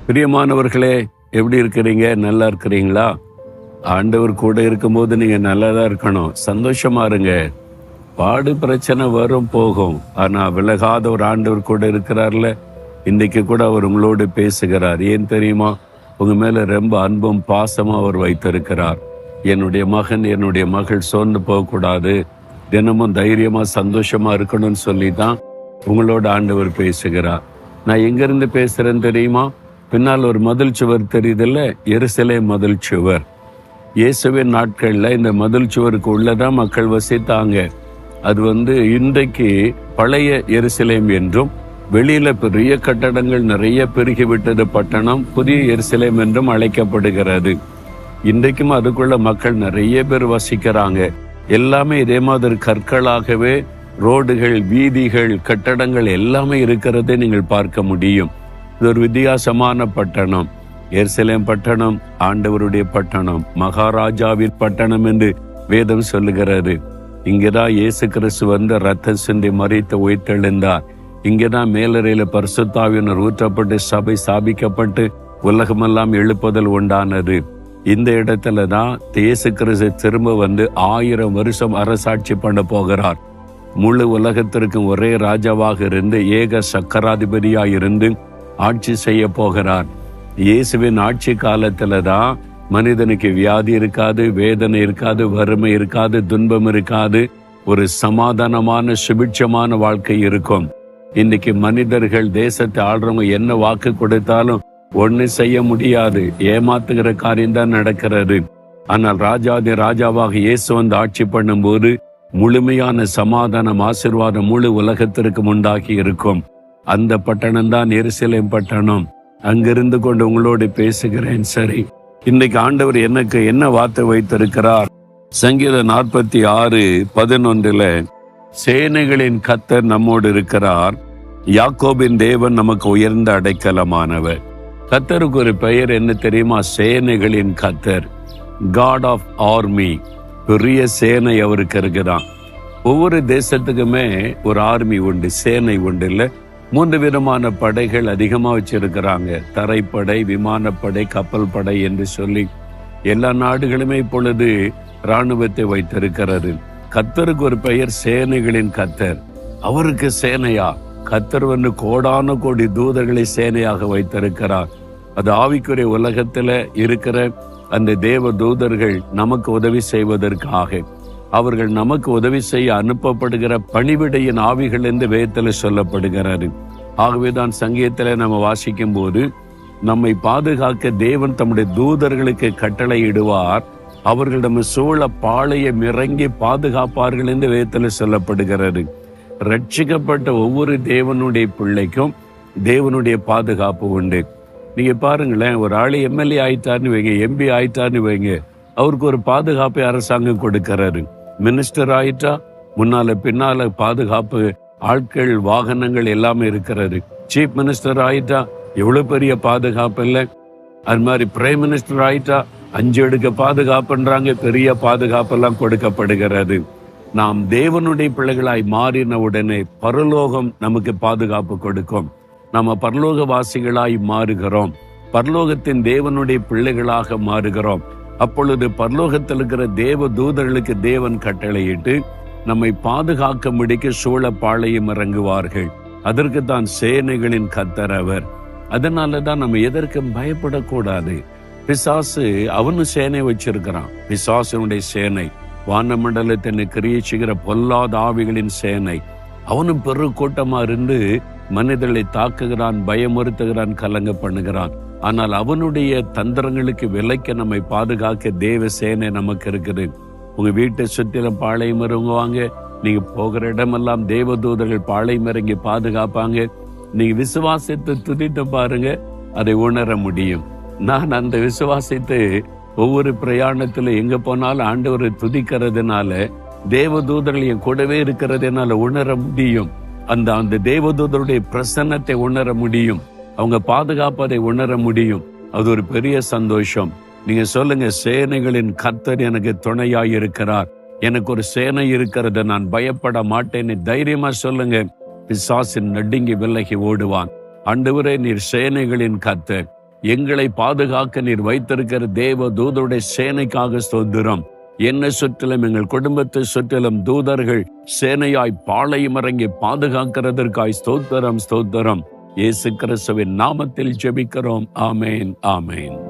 பிரியமானவர்களே, எப்படி இருக்கிறீங்க? நல்லா இருக்கிறீங்களா? ஆண்டவர் கூட இருக்கும்போது நீங்க நல்லா தான் இருக்கணும். சந்தோஷமா இருங்க. பாடு பிரச்சனை வரும் போகும், ஆனா விலகாத ஒரு ஆண்டவர் கூட இருக்கிறார்ல. இன்னைக்கு கூட அவர் உங்களோடு பேசுகிறார். ஏன் தெரியுமா? உங்க மேல ரொம்ப அன்பும் பாசமா அவர் வைத்திருக்கிறார். என்னுடைய மகன், என்னுடைய மகள் சோர்ந்து போகக்கூடாது, தினமும் தைரியமா சந்தோஷமா இருக்கணும்னு சொல்லி தான் உங்களோட ஆண்டவர் பேசுகிறார். நான் எங்கிருந்து பேசுறேன்னு தெரியுமா? பின்னால் ஒரு மதில் சுவர் தெரியுதுல்ல, எருசலேம் மதில் சுவர். இயேசுவின் நாட்கள்ல இந்த மதில் சுவருக்கு உள்ளதான் மக்கள் வசித்தாங்க. அது இன்றைக்கு பழைய எருசலேம் என்றும், வெளியில பெரிய கட்டடங்கள் நிறைய பெருகிவிட்டது பட்டணம், புதிய எருசலேம் என்றும் அழைக்கப்படுகிறது. இன்றைக்கும் அதுக்குள்ள மக்கள் நிறைய பேர் வசிக்கிறாங்க. எல்லாமே இதே மாதிரி கற்களாகவே ரோடுகள், வீதிகள், கட்டடங்கள் எல்லாமே இருக்கிறதை நீங்கள் பார்க்க முடியும். இது ஒரு வித்தியாசமான பட்டணம். எருசலேம் பட்டணம் ஆண்டவருடைய பட்டணம், மகாராஜாவின் பட்டணம் என்று வேதம் சொல்லுகிறது. இங்கேதான் இயேசு கிறிஸ்து ரத்தம் சிந்தி மரித்து உயிர்த்தெழுந்தார். இங்கேதான் மேலறையில பரிசுத்தாவியினர் ஊற்றப்பட்டு சபை ஸ்தாபிக்கப்பட்டு உலகமெல்லாம் எழுப்புதல் உண்டானது. இந்த இடத்துல தான் இயேசு கிறிஸ்து திரும்ப 1000 வருஷம் அரசாட்சி பண்ண போகிறார். முழு உலகத்திற்கும் ஒரே ராஜாவாக இருந்து, ஏக சக்கராதிபதியாக இருந்து ஆட்சி செய்ய போகிறார். இயேசுவின் ஆட்சி காலத்துல தான் மனிதனுக்கு வியாதி இருக்காது, வேதனை இருக்காது, வறுமை இருக்காது, துன்பம் இருக்காது, ஒரு சமாதானமான சுபிட்சமான வாழ்க்கை இருக்கும். இன்னைக்கு மனிதர்கள், தேசத்தை ஆள்றவங்க என்ன வாக்கு கொடுத்தாலும் ஒண்ணு செய்ய முடியாது, ஏமாத்துகிற காரியம் தான் நடக்கிறது. ஆனால் ராஜாதி ராஜாவாக இயேசு ஆட்சி பண்ணும்போது முழுமையான சமாதானம், ஆசீர்வாதம் முழு உலகத்திற்கு உண்டாகி இருக்கும். அந்த பட்டணம் தான் எருசலேம் பட்டணம். அங்கிருந்து கொண்டு உங்களோடு பேசுகிறேன். சரி, இன்னைக்கு ஆண்டவர் எனக்கு என்ன வார்த்தை வைத்திருக்கிறார்? சங்கீதம் 46:11 சேனைகளின் கர்த்தர் நம்மோடு இருக்கிறார், யாக்கோபின் தேவன் நமக்கு உயர்ந்த அடைக்கலமானவர். கர்த்தருக்கு ஒரு பெயர் என்ன தெரியுமா? சேனைகளின் கர்த்தர், காட் ஆஃப் ஆர்மி. பெரிய சேனை அவருக்கு இருக்குதான். ஒவ்வொரு தேசத்துக்குமே ஒரு ஆர்மி உண்டு, சேனை உண்டு. இல்ல, 3 விதமான படைகள் அதிகமா வச்சிருக்கிறாங்க. தரைப்படை, விமானப்படை, கப்பல் படை என்று சொல்லி எல்லா நாடுகளுமே இப்பொழுது இராணுவத்தை வைத்திருக்கிறது. கர்த்தருக்கு ஒரு பெயர் சேனைகளின் கர்த்தர். அவருக்கு சேனையா? கர்த்தர் கோடான கோடி தூதர்களை சேனையாக வைத்திருக்கிறார். அது ஆவிக்குரிய உலகத்துல இருக்கிற அந்த தேவ தூதர்கள் நமக்கு உதவி செய்வதற்காக, அவர்கள் நமக்கு உதவி செய்ய அனுப்பப்படுகிற பணிவிடையின் ஆவிகள் என்று வேதத்துல சொல்லப்படுகிறது. ஆகவேதான் சங்கீதத்துல நம்ம வாசிக்கும் போது, நம்மை பாதுகாக்க தேவன் தம்முடைய தூதர்களுக்கு கட்டளை இடுவார், அவர்களிடம் சூழ பாளையம் இறங்கி பாதுகாப்பார்கள் என்று வேதத்துல சொல்லப்படுகிறது. ரட்சிக்கப்பட்ட ஒவ்வொரு தேவனுடைய பிள்ளைக்கும் தேவனுடைய பாதுகாப்பு உண்டு. நீங்க பாருங்களேன், ஒரு ஆளு எம்எல்ஏ ஆயிட்டாருன்னு வைங்க, எம்பி ஆயிட்டாருன்னு வைங்க, அவருக்கு ஒரு பாதுகாப்பை அரசாங்கம் கொடுக்கிறாரு. மினிஸ்டர் ஆயிட்டா முன்னால பின்னால பாதுகாப்பு ஆட்கள், வாகனங்கள் எல்லாமே இருக்கிறது. சீஃப் மினிஸ்டர் ஆயிட்டா எவ்வளவு பெரிய பாதுகாப்பு இல்லை? அது மாதிரி பிரைம் மினிஸ்டர் ஆயிட்டா 5 அடுக்கு பாதுகாப்புன்றாங்க, பெரிய பாதுகாப்பெல்லாம் கொடுக்கப்படுகிறது. நாம் தேவனுடைய பிள்ளைகளாய் மாறின உடனே பரலோகம் நமக்கு பாதுகாப்பு கொடுக்கும். நம்ம பரலோக வாசிகளாய் மாறுகிறோம், பரலோகத்தின் தேவனுடைய பிள்ளைகளாக மாறுகிறோம். அப்பொழுது பரலோகத்தில் இருக்கிற தேவ தூதர்களுக்கு தேவன் கட்டளையிட்டு நம்மை பாதுகாக்க முடிக்க சூழ பாளையம் இறங்குவார்கள். அதற்கு தான் சேனைகளின் கர்த்தர் அவர். அதனாலதான் நம்ம எதற்கும் பயப்படக்கூடாது. பிசாசு அவனு சேனை வச்சிருக்கிறான். பிசாசனுடைய சேனை வானமண்டலத்தினை கிரியச்சுகிற பொல்லாத ஆவிகளின் சேனை. அவனும் பெரு கூட்டமா இருந்து மனிதர்களை தாக்குகிறான், பயமுறுத்துகிறான், கலங்க பண்ணுகிறான். ஆனால் அவனுடைய தந்திரங்களுக்கு விலைக்கு நம்மை பாதுகாக்க தேவ சேனை நமக்கு இருக்குது. உங்க வீட்டை சுற்றிலும் பாளையம் இறங்குவாங்க. நீங்க போகிற இடமெல்லாம் தேவதூதர்கள் பாளையம் இறங்கி பாதுகாப்பாங்க. நீங்க விசுவாசித்து துதித்து பாருங்க, அதை உணர முடியும். நான் அந்த விசுவாசித்து ஒவ்வொரு பிரயாணத்துல எங்க போனாலும் ஆண்டவரை துதிக்கிறதுனால, தேவதூதர்கள் என் கூடவே இருக்கிறதுனால உணர முடியும். அந்த தேவதூதருடைய பிரசன்னத்தை உணர முடியும், அவங்க பாதுகாப்பதை உணர முடியும். அது ஒரு பெரிய சந்தோஷம். நீங்க சொல்லுங்க, சேனைகளின் கர்த்தர் எனக்கு துணையாய் இருக்கிறார், எனக்கு ஒரு சேனை இருக்கிறது, நான் பயப்பட மாட்டேன்னு தைரியமா சொல்லுங்க. பிசாசின் நடுங்கி விலகி ஓடுவான். ஆண்டவரே, நீர் சேனைகளின் கர்த்தர். எங்களை பாதுகாக்க நீர் வைத்திருக்கிற தேவ தூதருடைய சேனைக்காக ஸ்தோத்திரம். என்னை சுற்றிலும் எங்கள் குடும்பத்தை சுற்றிலும் தூதர்கள் சேனையாய் பாளையம் இறங்கி பாதுகாக்கிறதற்காய் ஸ்தோத்திரம், ஸ்தோத்திரம். இயேசு கிறிஸ்துவின் நாமத்தில் ஜெபிக்கிறோம். ஆமேன், ஆமேன்.